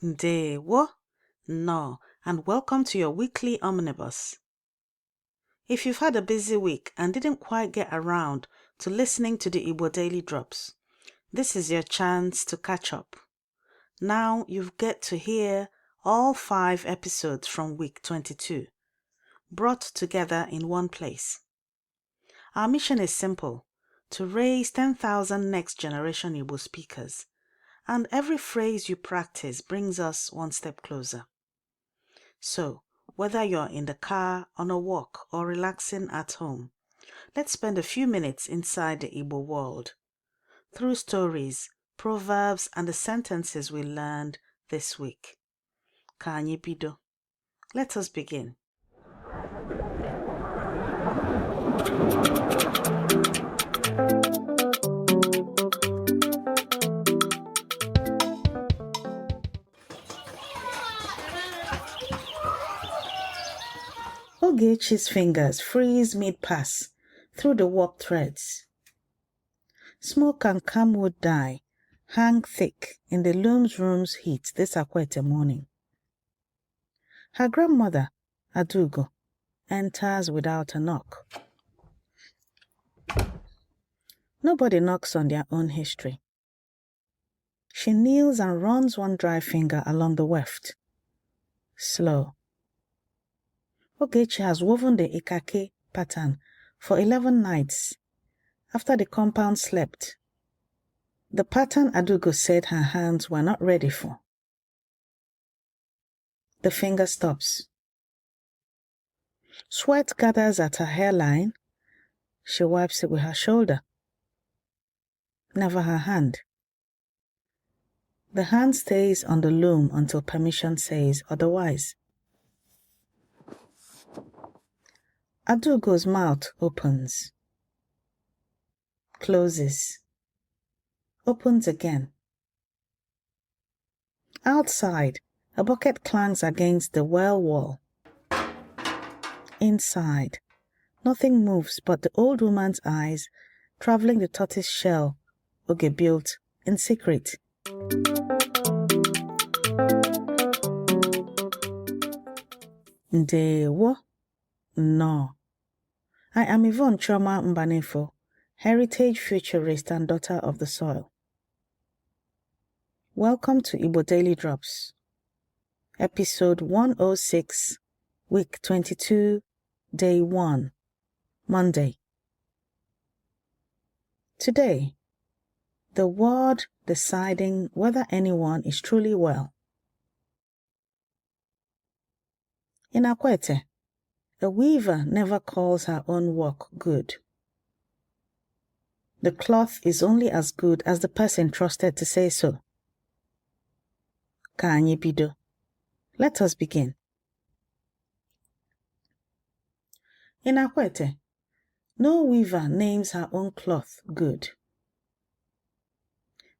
Ndewo, no, and welcome to your weekly Omnibus. If you've had a busy week and didn't quite get around to listening to the Igbo Daily Drops, this is your chance to catch up. Now you get to hear all 5 episodes from week 22, brought together in one place. Our mission is simple: to raise 10,000 next generation Igbo speakers, and every phrase you practice brings us one step closer. So, whether you're in the car, on a walk, or relaxing at home, let's spend a few minutes inside the Igbo world, through stories, proverbs, and the sentences we learned this week. Ka anyị bido. Let us begin. Ogechi's fingers freeze mid-pass through the warp threads. Smoke and camwood dye hang thick in the loom's room's heat this Akwete morning. Her grandmother, Adugo, enters without a knock. Nobody knocks on their own history. She kneels and runs one dry finger along the weft. Slow. Ogechi has woven the ikake pattern for 11 nights after the compound slept. The pattern Adugo said her hands were not ready for. The finger stops. Sweat gathers at her hairline. She wipes it with her shoulder. Never her hand. The hand stays on the loom until permission says otherwise. Adugo's mouth opens, closes, opens again. Outside, a bucket clangs against the well wall. Inside, nothing moves but the old woman's eyes traveling the tortoise shell Oge built in secret. Ndewo, no. I am Yvonne Choma Mbanefo, heritage futurist and daughter of the soil. Welcome to Igbo Daily Drops, episode 106, week 22, day 1, Monday. Today, the word deciding whether anyone is truly well. In Akwete, a weaver never calls her own work good. The cloth is only as good as the person trusted to say so. Ka anyị bido. Let us begin. In Akwete, no weaver names her own cloth good.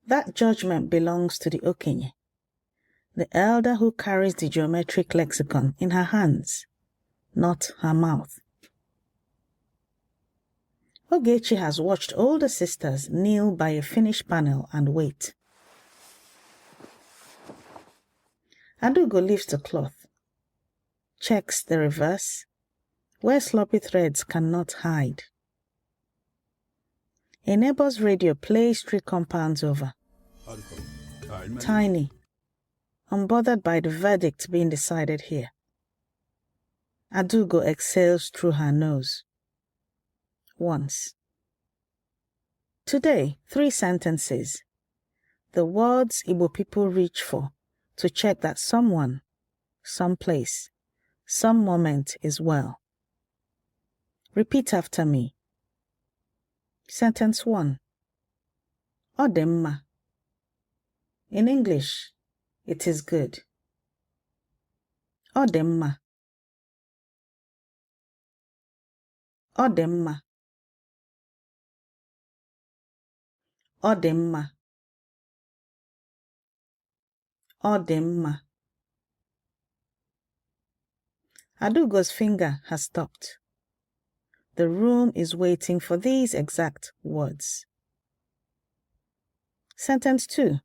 That judgment belongs to the Okenye, the elder who carries the geometric lexicon in her hands, not her mouth. Ogechi has watched older sisters kneel by a finished panel and wait. Adugo lifts the cloth, checks the reverse, where sloppy threads cannot hide. A neighbor's radio plays street compounds over. Tiny, unbothered by the verdict being decided here. Adugo exhales through her nose. Once. Today, 3 sentences. The words Igbo people reach for to check that someone, someplace, some moment is well. Repeat after me. Sentence 1. Ọ dị mma. In English, it is good. Ọ dị mma. Ọ dị mma. Ọ dị mma. Ọ dị mma. Adugo's finger has stopped. The room is waiting for these exact words. Sentence 2.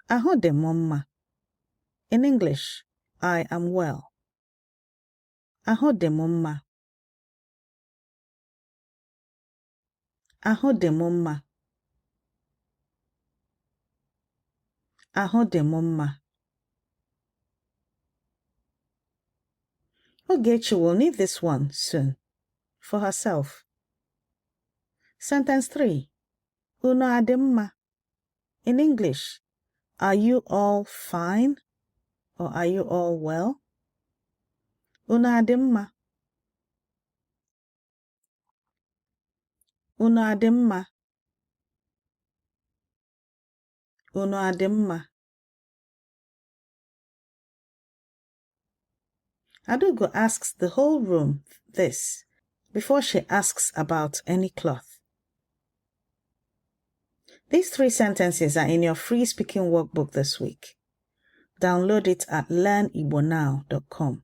Ahụ dị m mma. In English, I am well. Ahụ dị m mma. Ahụ dị m mma. Ahụ dị m mma. Ogechi will need this one soon for herself. Sentence 3. Unu adị mma. In English, are you all fine or are you all well? Unu adị mma. Unu adị mma. Unu adị mma. Adugo asks the whole room this before she asks about any cloth. These 3 sentences are in your free speaking workbook this week. Download it at learnigbonow.com.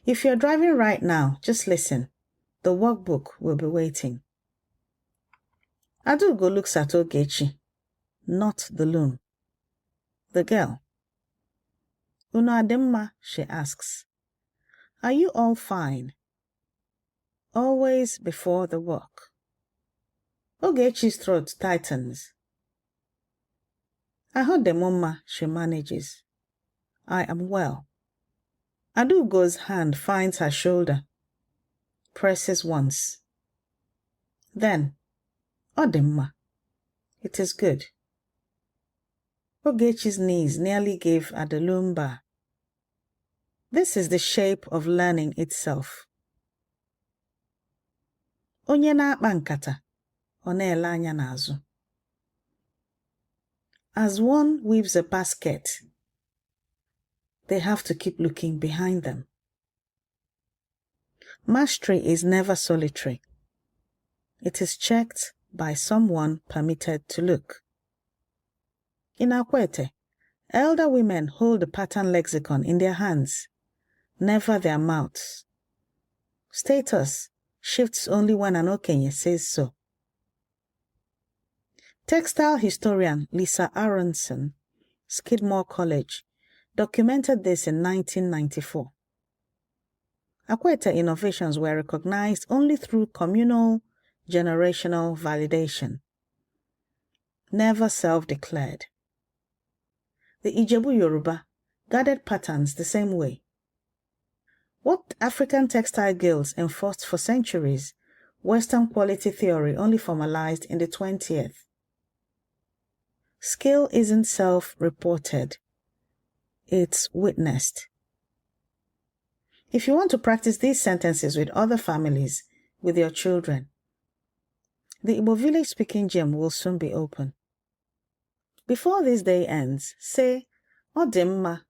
If you're driving right now, just listen. The workbook will be waiting. Adugo looks at Ogechi, not the loom. The girl. Unu adị mma, she asks. Are you all fine? Always before the work. Ogechi's throat tightens. Ahụ dị m mma, she manages. I am well. Adugo's hand finds her shoulder, presses once. Then, ọ dị mma. It is good. Ogechi's knees nearly gave a lumbar. This is the shape of learning itself. Onye na-akpa nkata, ọ na-ele anya n'azụ. As one weaves a basket, they have to keep looking behind them. Mastery is never solitary. It is checked by someone permitted to look. In Akwete, elder women hold the pattern lexicon in their hands, never their mouths. Status shifts only when an okenye says so. Textile historian Lisa Aronson, Skidmore College, documented this in 1994. Akwete innovations were recognized only through communal, generational validation, never self-declared. The Ijebu Yoruba guarded patterns the same way. What African textile guilds enforced for centuries, Western quality theory only formalized in the 20th. Skill isn't self-reported, it's witnessed. If you want to practice these sentences with other families, with your children, the Igbo Village Speaking Gym will soon be open. Before this day ends, say, ọ dị mma,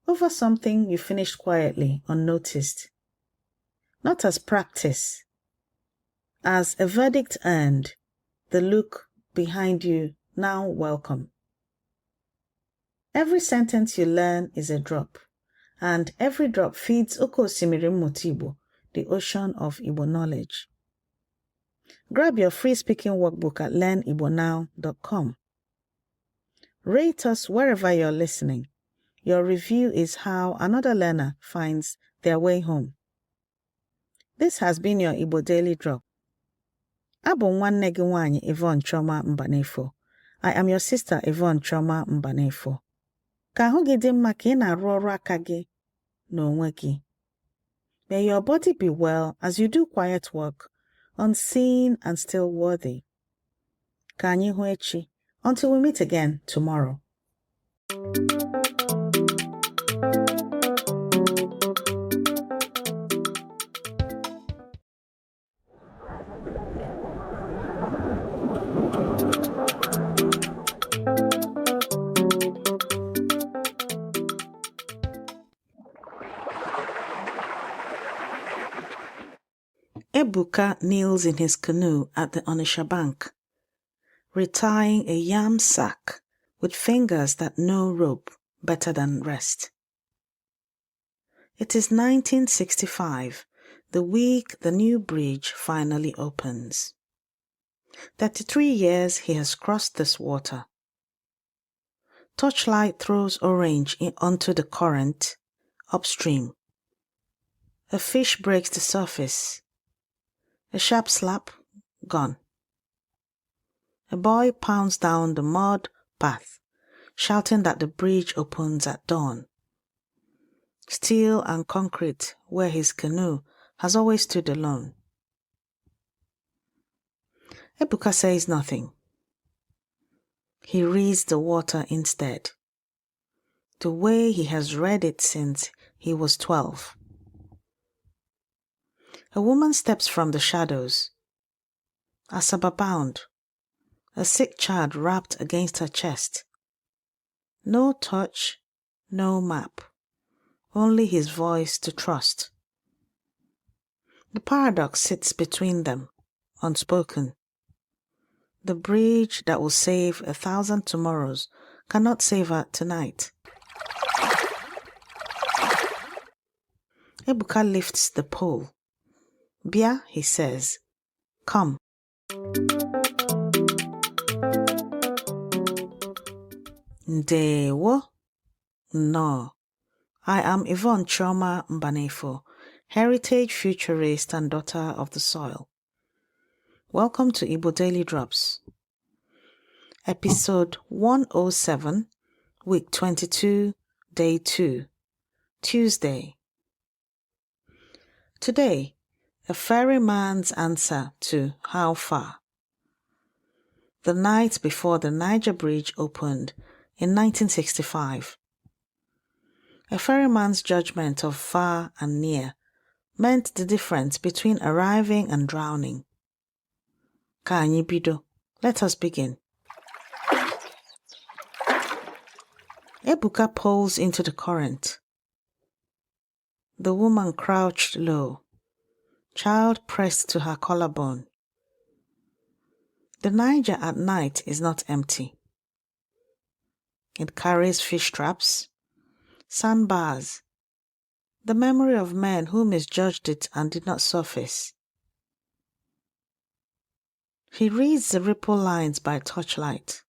over something you finished quietly, unnoticed. Not as practice, as a verdict earned, the look behind you now welcome. Every sentence you learn is a drop, and every drop feeds Oke Osimiri Mmụta Igbo, the ocean of Igbo knowledge. Grab your free speaking workbook at learnigbonow.com. Rate us wherever you're listening. Your review is how another learner finds their way home. This has been your Igbo Daily Drop. Abụ nwanne gị nwanyị Yvonne Chioma Mbanefo. I am your sister Yvonne Chioma Mbanefo. Ka ahụ gị dị mma ka ị na-arụ ọrụ aka gị n'onwe gị. May your body be well as you do quiet work, unseen and still worthy. Ka anyị hụ echi, until we meet again tomorrow. Ebuka kneels in his canoe at the Onitsha bank, retying a yam sack with fingers that know rope better than rest. It is 1965, the week the new bridge finally opens. 33 years he has crossed this water. Torchlight throws orange onto the current, upstream. A fish breaks the surface. A sharp slap, gone. A boy pounds down the mud path, shouting that the bridge opens at dawn. Steel and concrete where his canoe has always stood alone. Ebuka says nothing. He reads the water instead, the way he has read it since he was 12. A woman steps from the shadows. Asaba bound, a sick child wrapped against her chest. No touch, no map, only his voice to trust. The paradox sits between them, unspoken. The bridge that will save 1,000 tomorrows cannot save her tonight. Ebuka lifts the pole. Bia, he says, come. Ndewo? No. I am Yvonne Choma Mbanefo, heritage futurist and daughter of the soil. Welcome to Igbo Daily Drops. Episode 107, Week 22, Day 2, Tuesday. Today, a ferryman's answer to how far. The night before the Niger Bridge opened in 1965. A ferryman's judgment of far and near meant the difference between arriving and drowning. Ka anyị bido. Let us begin. Ebuka pulls into the current. The woman crouched low, child pressed to her collarbone. The Niger at night is not empty. It carries fish traps, sandbars, the memory of men who misjudged it and did not surface. He reads the ripple lines by torchlight,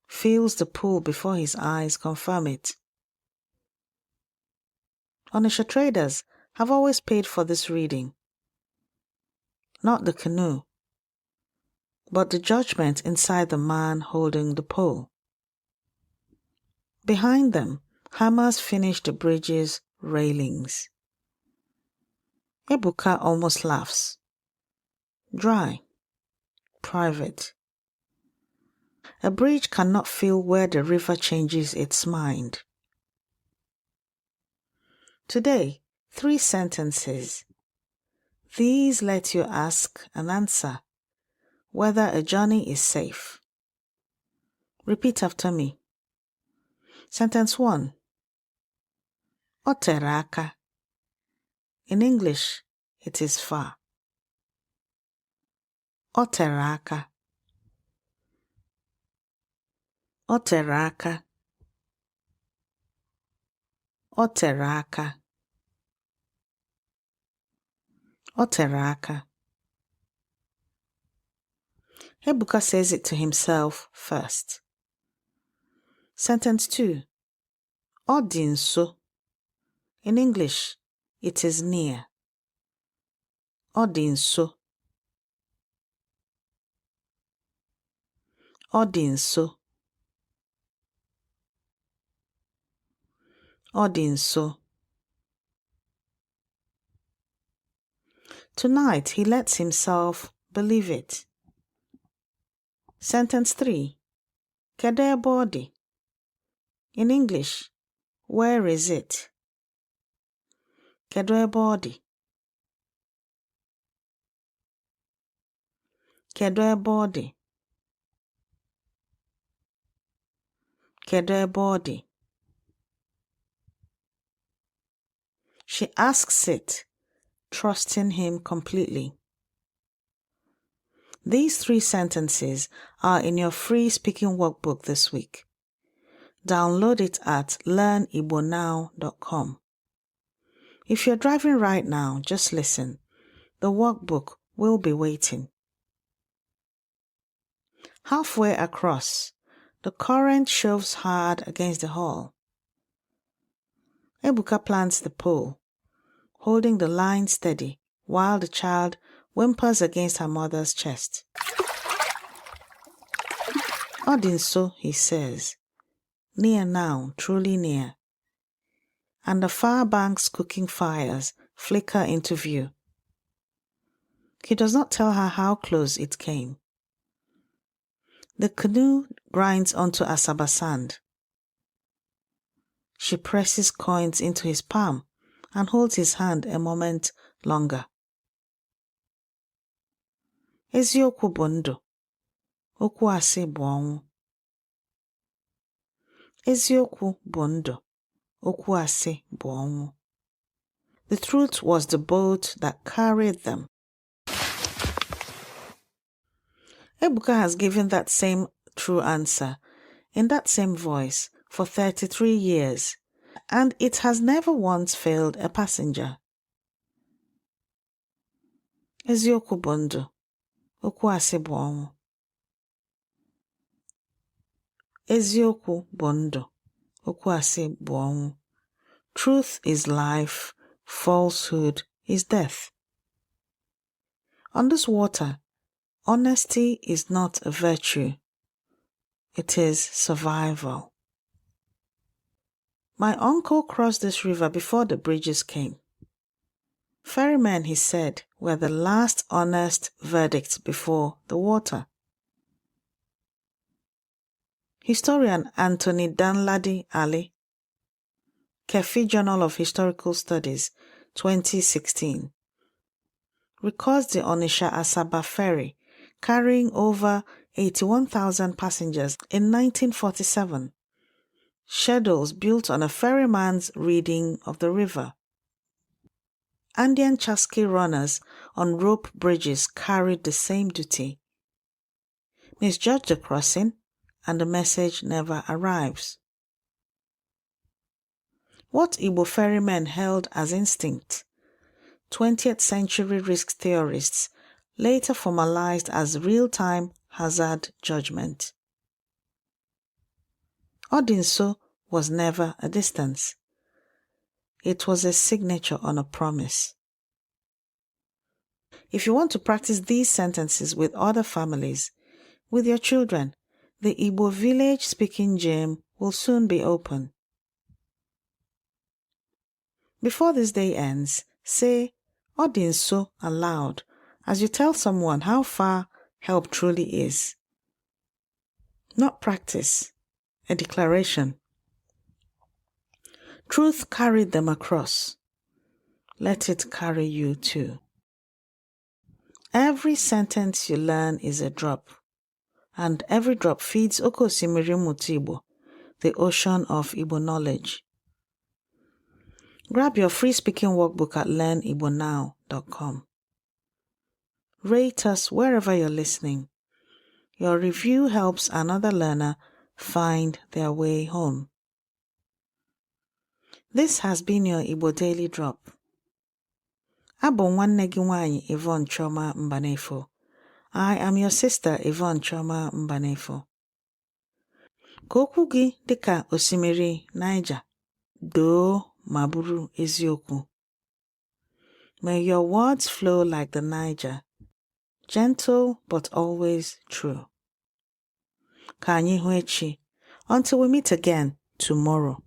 feels the pool before his eyes confirm it. Onisha traders have always paid for this reading. Not the canoe, but the judgment inside the man holding the pole. Behind them, hammers finish the bridge's railings. Ebuka almost laughs. Dry. Private. A bridge cannot feel where the river changes its mind. Today, 3 sentences. These let you ask and answer whether a journey is safe. Repeat after me. Sentence 1. O tere aka. In English, it is far. O tere aka. O tere aka. O tere aka. O tere aka. Ebuka says it to himself first. Sentence 2. Ọ dị nso. In English, it is near. Ọ dị nso. Ọ dị nso. Ọ dị nso. Tonight, he lets himself believe it. Sentence 3. Kedu ebe ọ dị? In English, where is it? Kedu ebe ọ dị? Kedu ebe ọ dị? Kedu ebe ọ dị? She asks it, trusting him completely. These 3 sentences are in your free speaking workbook this week. Download it at learnibonow.com. If you're driving right now, just listen. The workbook will be waiting. Halfway across, The current shoves hard against the hull. Ebuka plants the pole, holding the line steady while the child whimpers against her mother's chest. Odinso, he says, near now, truly near. And the far bank's cooking fires flicker into view. He does not tell her how close it came. The canoe grinds onto Asaba sand. She presses coins into his palm and holds his hand a moment longer. Eziokwu bụ ndụ, okwu asị bụ ọnwụ. Eziokwu bụ ndụ, okwu asị bụ ọnwụ. The truth was the boat that carried them. Ebuka has given that same true answer in that same voice for 33 years, and it has never once failed a passenger. Eziokwu bụ ndụ, okwu asị bụ ọnwụ. Eziokwu bụ ndụ, okwu asị bụ ọnwụ. Truth is life, falsehood is death. On this water, honesty is not a virtue, it is survival. My uncle crossed this river before the bridges came. Ferrymen, he said, were the last honest verdict before the water. Historian Anthony Danladi Ali, Kefi Journal of Historical Studies, 2016, records the Onisha Asaba ferry carrying over 81,000 passengers in 1947. Schedules built on a ferryman's reading of the river. Andean chasqui runners on rope bridges carried the same duty. Misjudge the crossing, and the message never arrives. What Igbo ferrymen held as instinct, 20th century risk theorists later formalized as real-time hazard judgment. Odinso was never a distance. It was a signature on a promise. If you want to practice these sentences with other families, with your children, the Igbo village speaking gym will soon be open. Before this day ends, say Odinso aloud as you tell someone how far help truly is. Not practice, a declaration. Truth carried them across. Let it carry you too. Every sentence you learn is a drop, and every drop feeds Okosimiri Mutibo, the ocean of Igbo knowledge. Grab your free speaking workbook at learnibonow.com. Rate us wherever you're listening. Your review helps another learner find their way home. This has been your Igbo Daily Drop. Abụ nwanne gị nwanyị Yvonne Choma Mbanefo. I am your sister Yvonne Choma Mbanefo. Ka okwu gị dịka osimiri Niger, doo ma bụrụ eziokwu. May your words flow like the Niger, gentle but always true. Ka anyị hụ echi. Until we meet again tomorrow.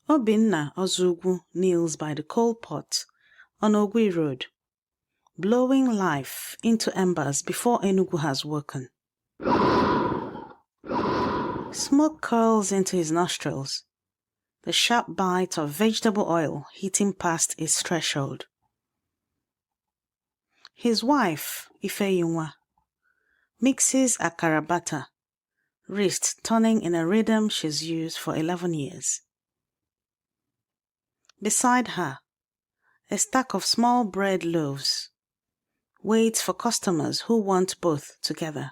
Obinna Ozugwu kneels by the coal pot on Ogui Road, blowing life into embers before Enugu has woken. Smoke curls into his nostrils, the sharp bite of vegetable oil hitting past his threshold. His wife, Ifeyinwa, mixes akara butter, wrist turning in a rhythm she's used for 11 years. Beside her, a stack of small bread loaves waits for customers who want both together.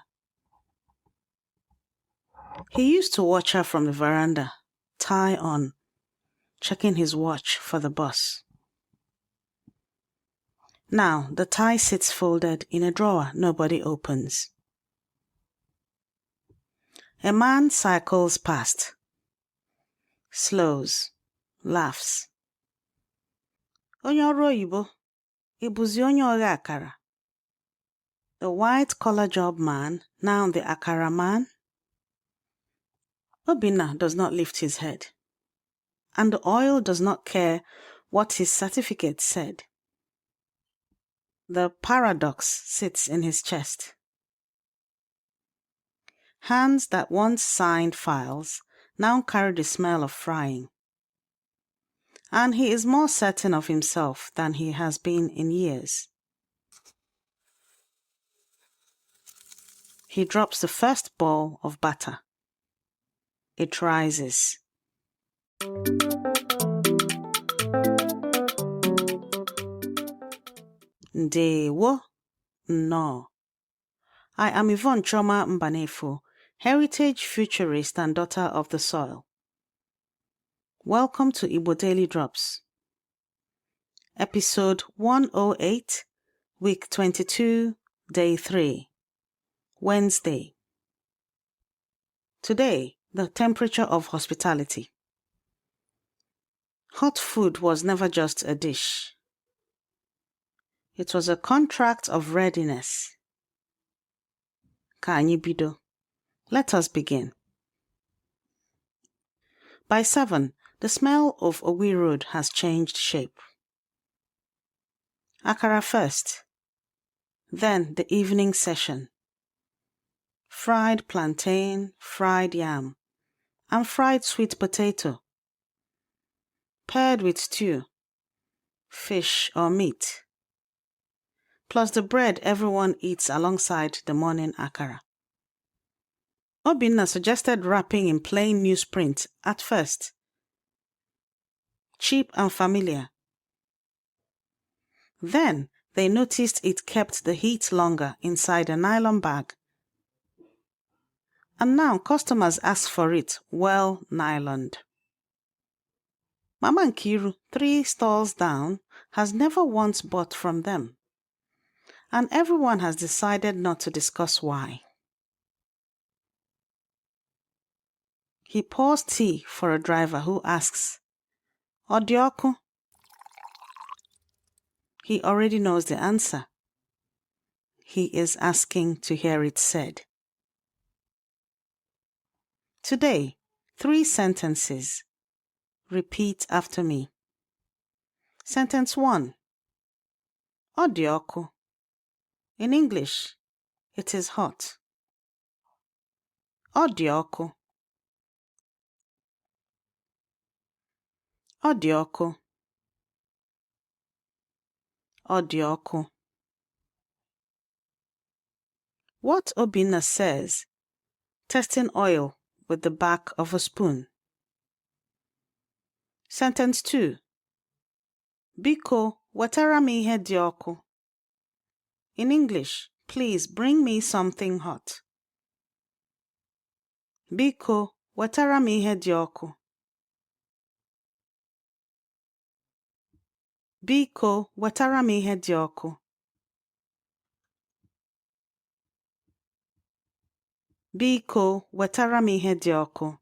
He used to watch her from the veranda, tie on, checking his watch for the bus. Now the tie sits folded in a drawer nobody opens. A man cycles past, slows, laughs. Onye ọrụ oyibo, ịbụzi onye ọgha akara. The white-collar job man, now the akara man. Obinna does not lift his head, and the oil does not care what his certificate said. The paradox sits in his chest. Hands that once signed files now carry the smell of frying. And he is more certain of himself than he has been in years. He drops the first ball of batter. It rises. Ndewo. No. I am Yvonne Choma Mbanefo, heritage futurist and daughter of the soil. Welcome to Igbo Daily Drops. Episode 108, Week 22, Day 3, Wednesday. Today, the temperature of hospitality. Hot food was never just a dish. It was a contract of readiness. Ka anyị bido. Let us begin. By 7, the smell of Ogui Road has changed shape. Akara first, then the evening session. Fried plantain, fried yam, and fried sweet potato, paired with stew, fish or meat, plus the bread everyone eats alongside the morning akara. Obinna suggested wrapping in plain newsprint at first. Cheap and familiar. Then they noticed it kept the heat longer inside a nylon bag. And now customers ask for it well nyloned. Mama Nkiru, 3 stalls down, has never once bought from them. And everyone has decided not to discuss why. He pours tea for a driver who asks, Odioku? He already knows the answer. He is asking to hear it said. Today, 3 sentences. Repeat after me. Sentence 1. Odioku. In English, it is hot. Odioku. Odioku. Odioku. What Obinna says, testing oil with the back of a spoon. Sentence 2. Biko, wetara m ihe dị ọkụ. In English, please bring me something hot. Biko, wetara m ihe dị ọkụ. Biko, wetara m ihe dị ọkụ. Biko, wetara m ihe dị ọkụ.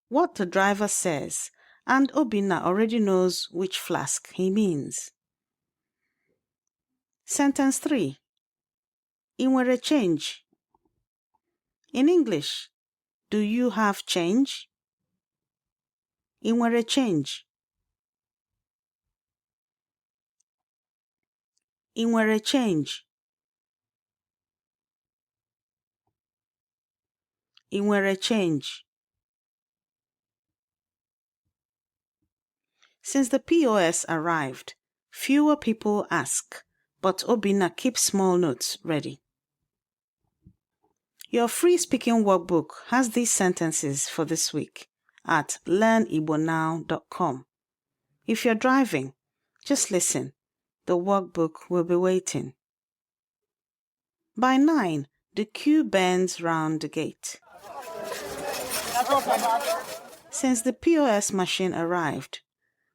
What the driver says, and Obinna already knows which flask he means. Sentence 3. I nwere change. In English, do you have change? I nwere change. I nwere change. I nwere change. Since the POS arrived, fewer people ask, but Obinna keeps small notes ready. Your free speaking workbook has these sentences for this week at learnibonow.com. If you're driving, just listen. The workbook will be waiting. By 9, the queue bends round the gate. Since the POS machine arrived,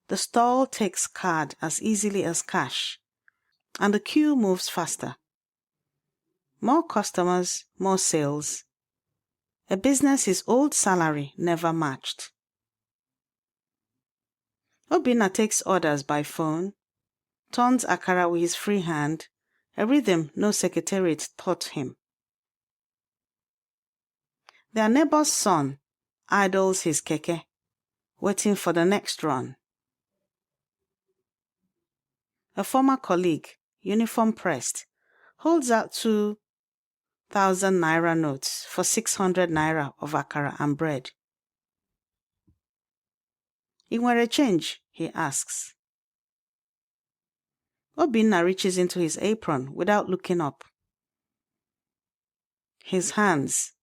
the stall takes card as easily as cash, and the queue moves faster. More customers, more sales. A business his old salary never matched. Obinna takes orders by phone, turns akara with his free hand, a rhythm no secretariat taught him. Their neighbor's son idles his keke, waiting for the next run. A former colleague, uniform pressed, holds out 2,000 naira notes for 600 naira of akara and bread. "In where a change?" he asks. Obinna reaches into his apron without looking up. His hands,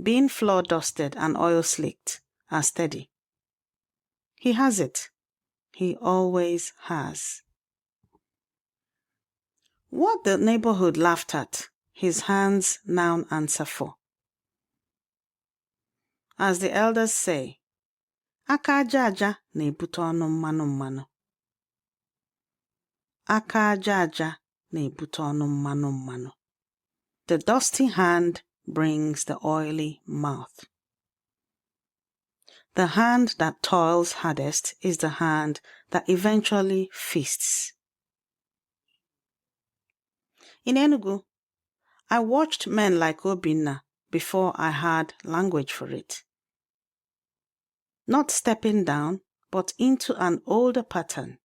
being floor-dusted and oil-slicked, are steady. He has it. He always has. What the neighborhood laughed at, his hands now answer for. As the elders say, aka aja aja na-ebute ọnụ mmanụ mmanụ. Aka aja aja na-ebute ọnụ mmanụ mmanụ. The dusty hand brings the oily mouth. The hand that toils hardest is the hand that eventually feasts. In Enugu, I watched men like Obinna before I had language for it. Not stepping down, but into an older pattern.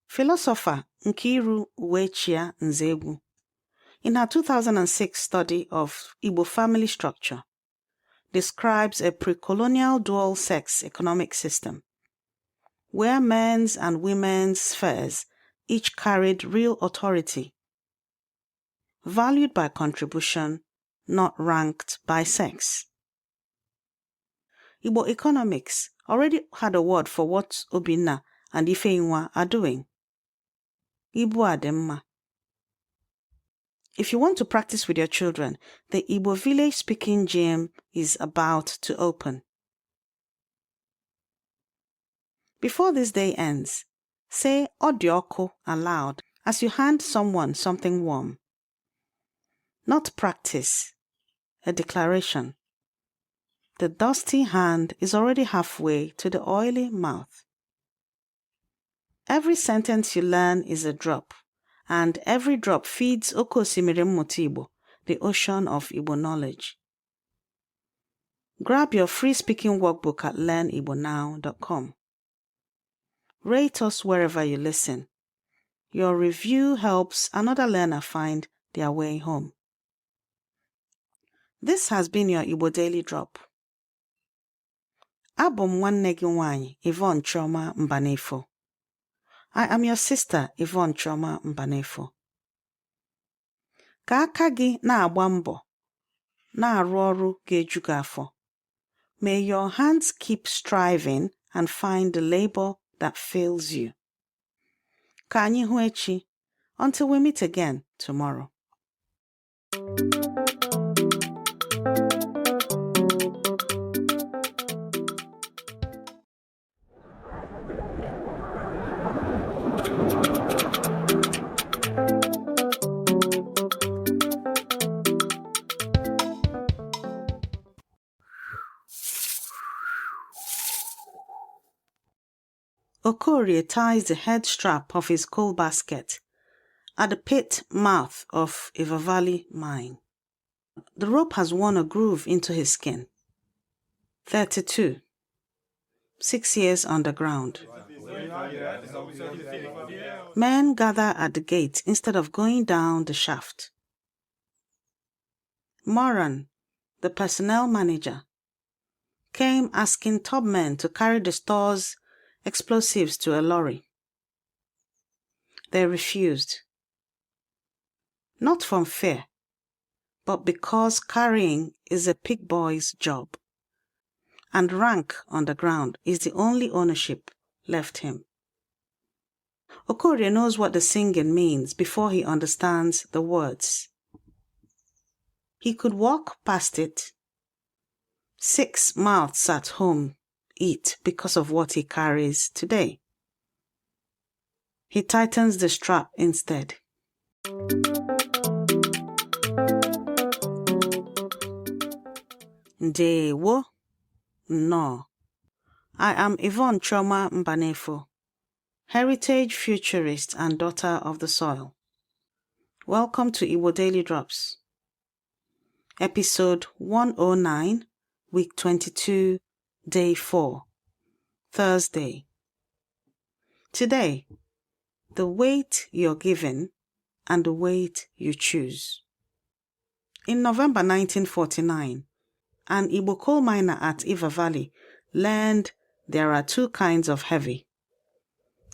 Philosopher Nkiru Uwechia Nzegwu, in her 2006 study of Igbo family structure, describes a pre-colonial dual-sex economic system, where men's and women's spheres each carried real authority, valued by contribution, not ranked by sex. Igbo economics already had a word for what Obinna and Ifeinwa are doing. Igbo Ademma. If you want to practice with your children, the Igbo village speaking gym is about to open. Before this day ends, say Odioko aloud as you hand someone something warm. Not practice, a declaration. The dusty hand is already halfway to the oily mouth. Every sentence you learn is a drop, and every drop feeds Okosimiri Mmụta Igbo, the ocean of Igbo knowledge. Grab your free speaking workbook at learnibonow.com. Rate us wherever you listen. Your review helps another learner find their way home. This has been your Igbo Daily Drop. Abụ m nwanne gị nwanyị, Yvonne Chioma Mbanefo. I am your sister, Yvonne Chioma Mbanefo. Ka aka gị na-agba mbọ, na-arụ ọrụ ga-eju gị afọ. May your hands keep striving and find the labor that fills you. Ka anyị hụ echi, until we meet again tomorrow. Okorie ties the head strap of his coal basket at the pit mouth of Ivavali mine. The rope has worn a groove into his skin. 32. 6 years underground. Men gather at the gate instead of going down the shaft. Moran, the personnel manager, came asking top men to carry the store's explosives to a lorry. They refused. Not from fear, but because carrying is a pig boy's job, and rank on the ground is the only ownership left him. Okorie knows what the singing means before he understands the words. He could walk past it. 6 mouths at home eat because of what he carries today. He tightens the strap instead. Ndewo. No. I am Yvonne Choma Mbanefo, heritage futurist and daughter of the soil. Welcome to Igbo Daily Drops. Episode 109, Week 22, Day 4, Thursday. Today, the weight you're given and the weight you choose. In November 1949, an Igbo coal miner at Iva Valley learned there are 2 kinds of heavy.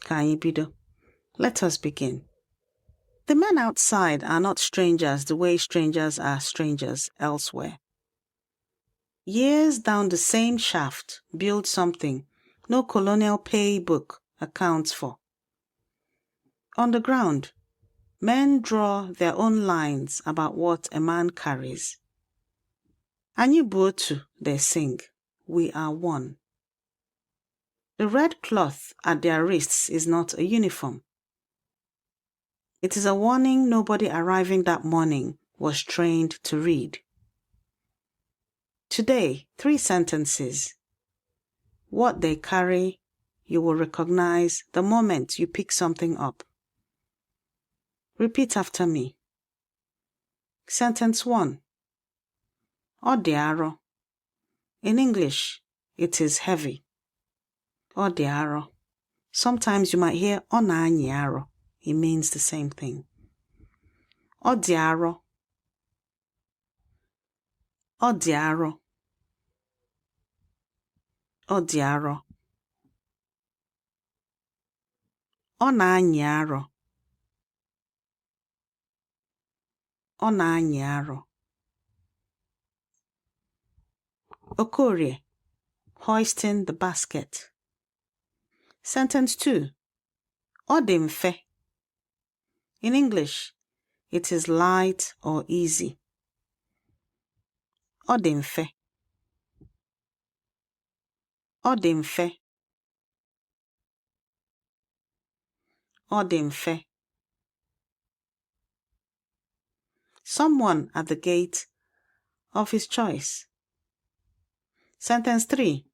Kanyibido. Let us begin. The men outside are not strangers the way strangers are strangers elsewhere. Years down the same shaft build something no colonial pay book accounts for. On the ground, men draw their own lines about what a man carries. Anyị bụ otu, they sing. We are one. The red cloth at their wrists is not a uniform. It is a warning nobody arriving that morning was trained to read. Today, 3 sentences. What they carry, you will recognize the moment you pick something up. Repeat after me. Sentence 1. Ọ dị arọ. In English, it is heavy. Ọ dị arọ. Sometimes you might hear ọ na-anyị arọ. It means the same thing. Ọ dị arọ. Ọ dị arọ. Ọ dị arọ. Ọ na-anyị arọ. Ọ na-anyị arọ. Okorie, hoisting the basket. Sentence 2. Ọ dị mfe. In English, it is light or easy. Ọ dị mfe. Ọ dị mfe. Ọ dị mfe. Someone at the gate of his choice. Sentence 3.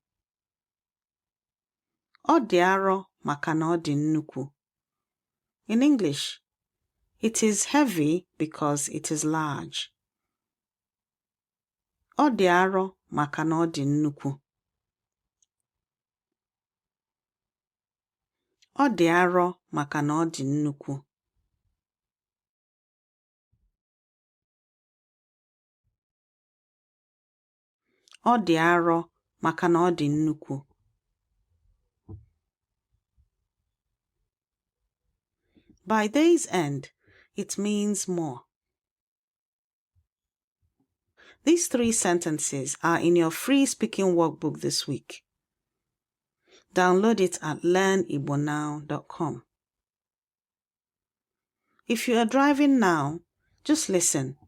Ọ dị arọ maka na ọ dị nnukwu. In English, it is heavy because it is large. Ọ dị arọ maka na ọ dị nnukwu. Ọ dị arọ maka na ọ dị nnukwu. Ọ dị arọ maka na ọ dị nnukwu. By day's end, it means more. These 3 sentences are in your free speaking workbook this week. Download it at learnigbonow.com. If you are driving now, just listen.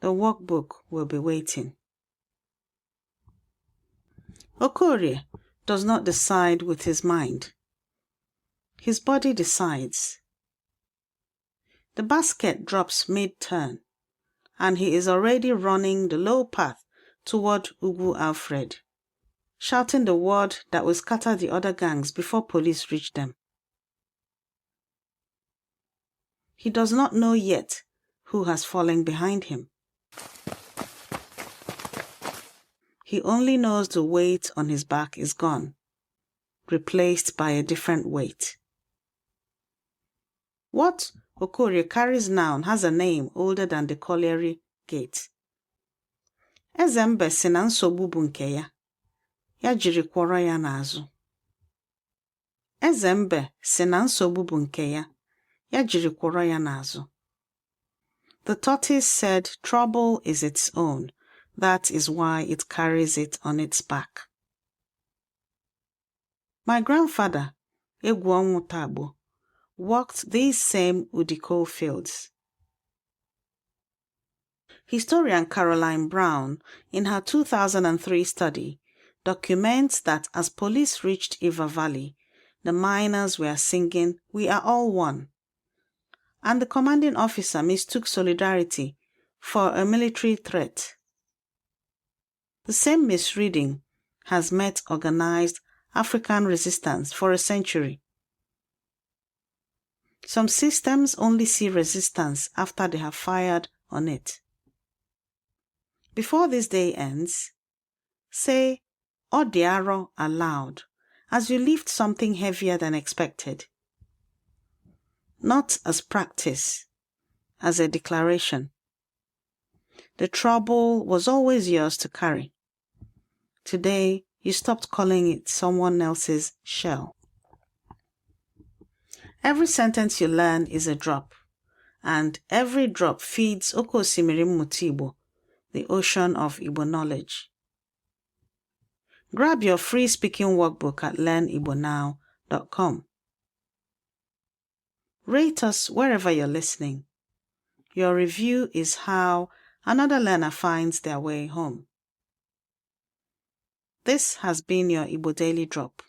The workbook will be waiting. Okorie does not decide with his mind. His body decides. The basket drops mid-turn, and he is already running the low path toward Ogui Alfred, shouting the word that will scatter the other gangs before police reach them. He does not know yet who has fallen behind him. He only knows the weight on his back is gone, replaced by a different weight. What Okorie carries now has a name older than the colliery gate. Ezembe si na nsogbu bụ nke ya. Ya jiri kwọrọ ya n'azụ. Ezembe si na nsogbu bụ nke ya. Ya jiri kwọrọ ya n'azụ. The tortoise said trouble is its own. That is why it carries it on its back. My grandfather, Egwu Tagbo, walked these same Udiko fields. Historian Caroline Brown, in her 2003 study, documents that as police reached Iva Valley, the miners were singing, "We are all one." And the commanding officer mistook solidarity for a military threat. The same misreading has met organized African resistance for a century. Some systems only see resistance after they have fired on it. Before this day ends, say "Odiaro" aloud as you lift something heavier than expected. Not as practice, as a declaration. The trouble was always yours to carry. Today, you stopped calling it someone else's shell. Every sentence you learn is a drop, and every drop feeds Oko Osimiri Mmụta Igbo, the ocean of Igbo knowledge. Grab your free speaking workbook at learnibonow.com. Rate us wherever you're listening. Your review is how another learner finds their way home. This has been your Igbo Daily Drop.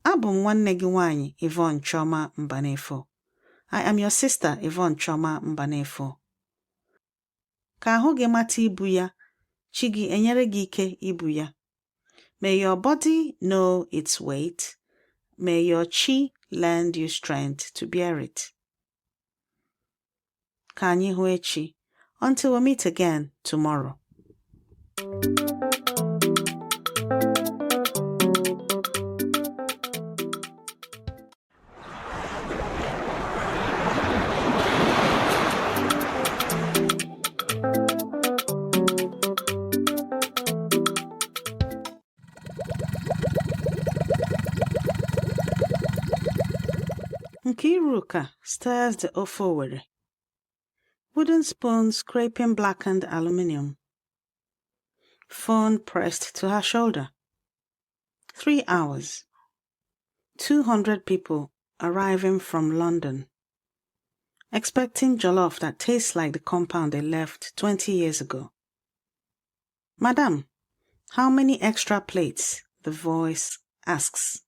Abụ m nwanne gị nwanyị Yvonne Choma Mbanefo. I am your sister Yvonne Choma Mbanefo. Ka ahụ gị mata ibu ya, chi gị enyere gị ike ibu ya. May your body know its weight. May your chi lend you strength to bear it. Ka anyị hụ echi. Until we meet again tomorrow. Nkiruka stirs the ofowere. Wooden spoon scraping blackened aluminium. Phone pressed to her shoulder. 3 hours. 200 people arriving from London. Expecting jollof that tastes like the compound they left 20 years ago. "Madam, how many extra plates?" the voice asks.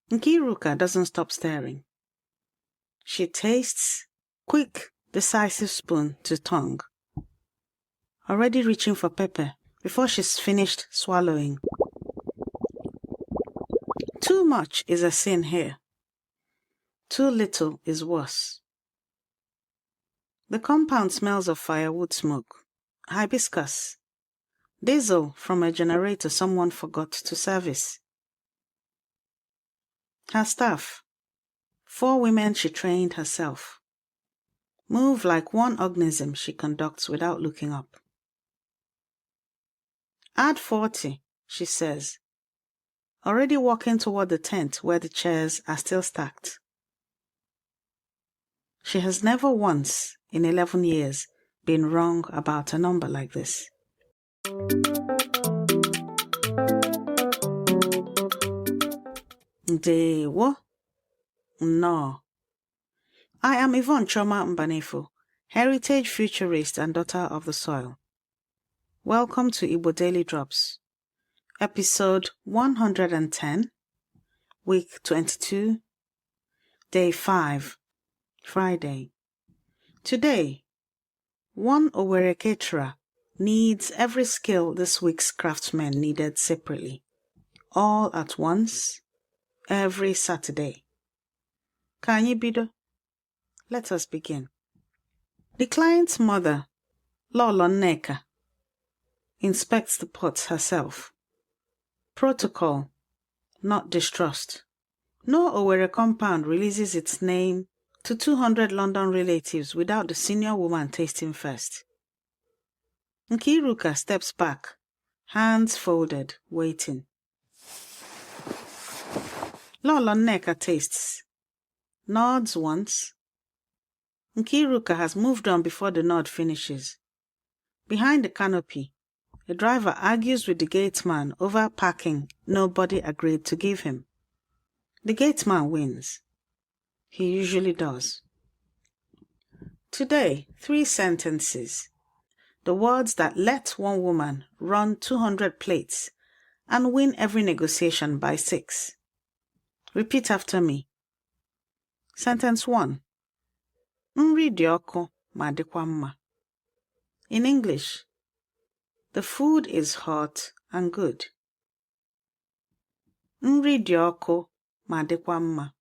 Nkiruka doesn't stop staring. She tastes, quick, decisive spoon to tongue. Already reaching for pepper before she's finished swallowing. Too much is a sin here. Too little is worse. The compound smells of firewood smoke, hibiscus, diesel from a generator someone forgot to service. Her staff, 4 women she trained herself, move like one organism she conducts without looking up. "Add 40, she says, already walking toward the tent where the chairs are still stacked. She has never once, in 11 years, been wrong about a number like this. Ndewo. No. I am Yvonne Choma Mbanefo, heritage futurist and daughter of the soil. Welcome to Igbo Daily Drops, episode 110, week 22, day 5, Friday. Today, one Owerri Caterer needs every skill this week's craftsmen needed separately, all at once, every Saturday. Ka anyị bido? Let us begin. The client's mother, Lolo Nneka, inspects the pots herself. Protocol, not distrust. No Owerri compound releases its name to 200 London relatives without the senior woman tasting first. Nkiruka steps back, hands folded, waiting. Lolo Nneka tastes, nods once, Nkiruka has moved on before the nod finishes. Behind the canopy, a driver argues with the gateman over parking nobody agreed to give him. The gateman wins. He usually does. Today, 3 sentences. The words that let one woman run 200 plates and win every negotiation by 6. Repeat after me. Sentence 1. Nri dị ọkụ ma dịkwa mma. In English, the food is hot and good. Nri dị ọkụ ma dịkwa mma.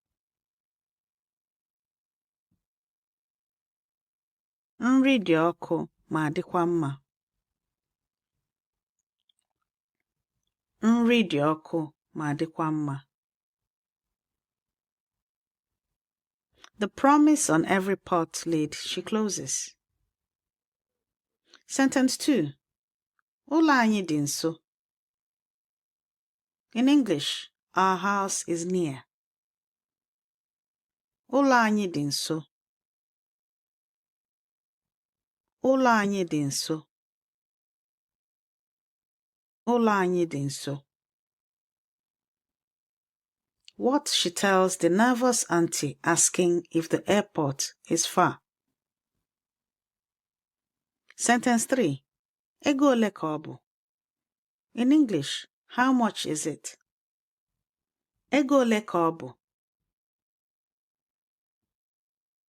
Nri dị ọkụ ma dịkwa mma. Nri dị ọkụ ma dịkwa mma. The promise on every pot lid she closes. Sentence 2. Ụlọ anyị dị nso. In English, our house is near. Ụlọ anyị dị nso. Ụlọ anyị dị nso. Ụlọ anyị dị nso. What she tells the nervous auntie asking if the airport is far. Sentence 3. Ego ole ka ọ bụ? In English, how much is it? Ego ole ka ọ bụ?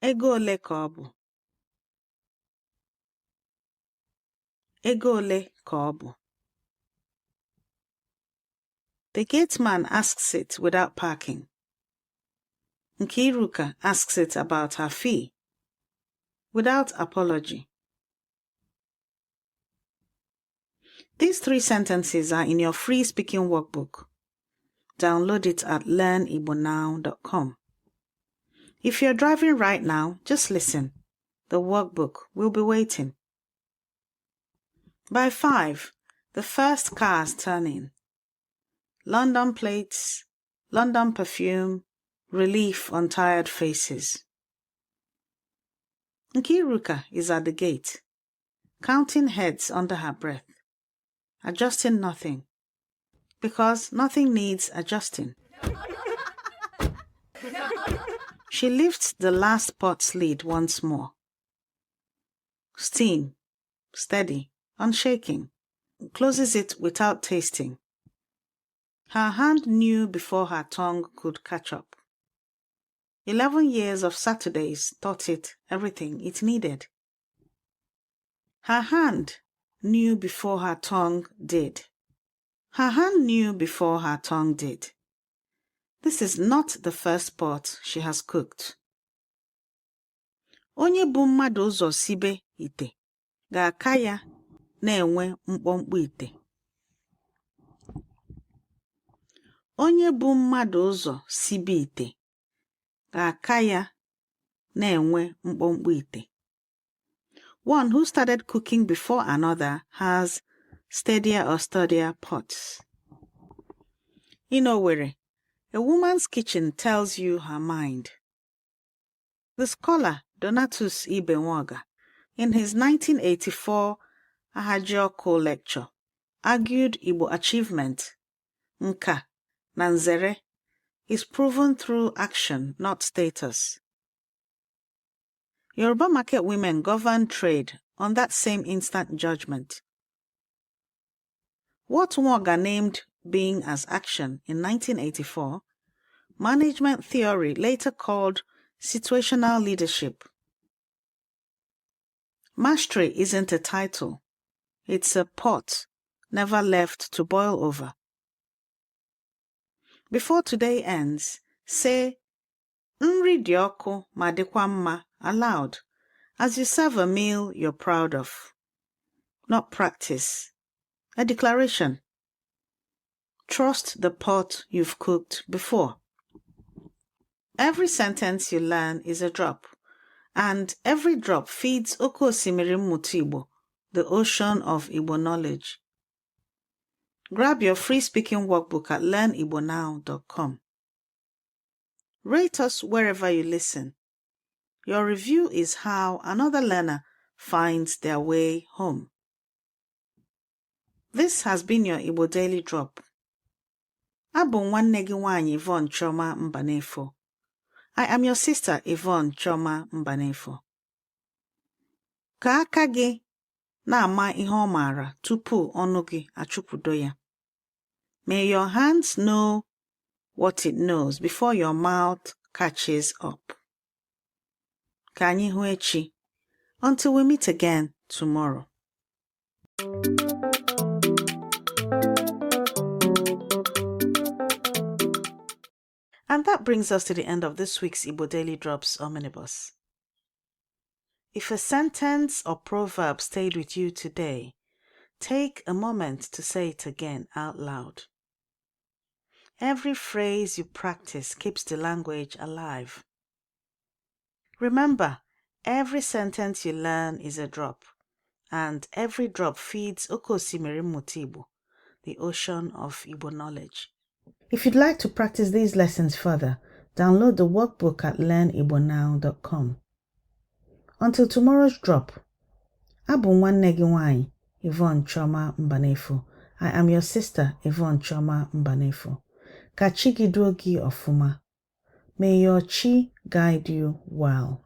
Ego ole ka ọ bụ? Ego ole ka ọ bụ? The gateman asks it without parking. Nkiruka asks it about her fee, without apology. These 3 sentences are in your free speaking workbook. Download it at learnibonow.com. If you're driving right now, just listen. The workbook will be waiting. By 5, the first cars turn in. London plates, London perfume, relief on tired faces. Nkiruka is at the gate, counting heads under her breath, adjusting nothing, because nothing needs adjusting. She lifts the last pot's lid once more. Steam, steady, unshaking, closes it without tasting. Her hand knew before her tongue could catch up. 11 years of Saturdays taught it everything it needed. Her hand knew before her tongue did. Her hand knew before her tongue did. This is not the first pot she has cooked. Onye bu mmadụ ụzọ sibe ite, ga-aka ya na-enwe mkpọmkpọ ite. Onye bu mmadụ ụzọ sibe ite, ga-aka ya na-enwe mkpọmkpọ ite. One who started cooking before another has steadier or sturdier pots. In Owerri, a woman's kitchen tells you her mind. The scholar Donatus Ibenwaga, in his 1984 Ahajioko lecture, argued Igbo achievement, nka na nzere, is proven through action, not status. Yoruba market women govern trade on that same instant judgment. What Mwaga named being as action in 1984, management theory later called situational leadership. Mastery isn't a title. It's a pot never left to boil over. Before today ends, say Nri dị ọkụ ma dịkwa mma aloud as you serve a meal you're proud of. Not practice. A declaration. Trust the pot you've cooked before. Every sentence you learn is a drop, and every drop feeds Oke Osimiri Mmụta Igbo, the ocean of Igbo knowledge. Grab your free speaking workbook at learnibonow.com. Rate us wherever you listen. Your review is how another learner finds their way home. This has been your Igbo Daily Drop. Abụ nwanne gị nwaanyị Yvonne Chioma Mbanefo. I am your sister Yvonne Chioma Mbanefo. Ka aka gị na-ama ihe ọ maara tupu ọnụ gị achụpụdo ya. May your hands know what it knows before your mouth catches up. Ka anyị hụ echi. Until we meet again tomorrow. And that brings us to the end of this week's Igbo Daily Drops Omnibus. If a sentence or proverb stayed with you today, take a moment to say it again out loud. Every phrase you practice keeps the language alive. Remember, every sentence you learn is a drop, and every drop feeds Oke Osimiri Mmụta Igbo, the ocean of Igbo knowledge. If you'd like to practice these lessons further, download the workbook at learnibonow.com. Until tomorrow's drop, Abụ nwanne gị nwaanyị Yvonne Chioma Mbanefo. I am your sister Yvonne Chioma Mbanefo. Ka chi gị duo gị ọfụma. May your chi guide you well.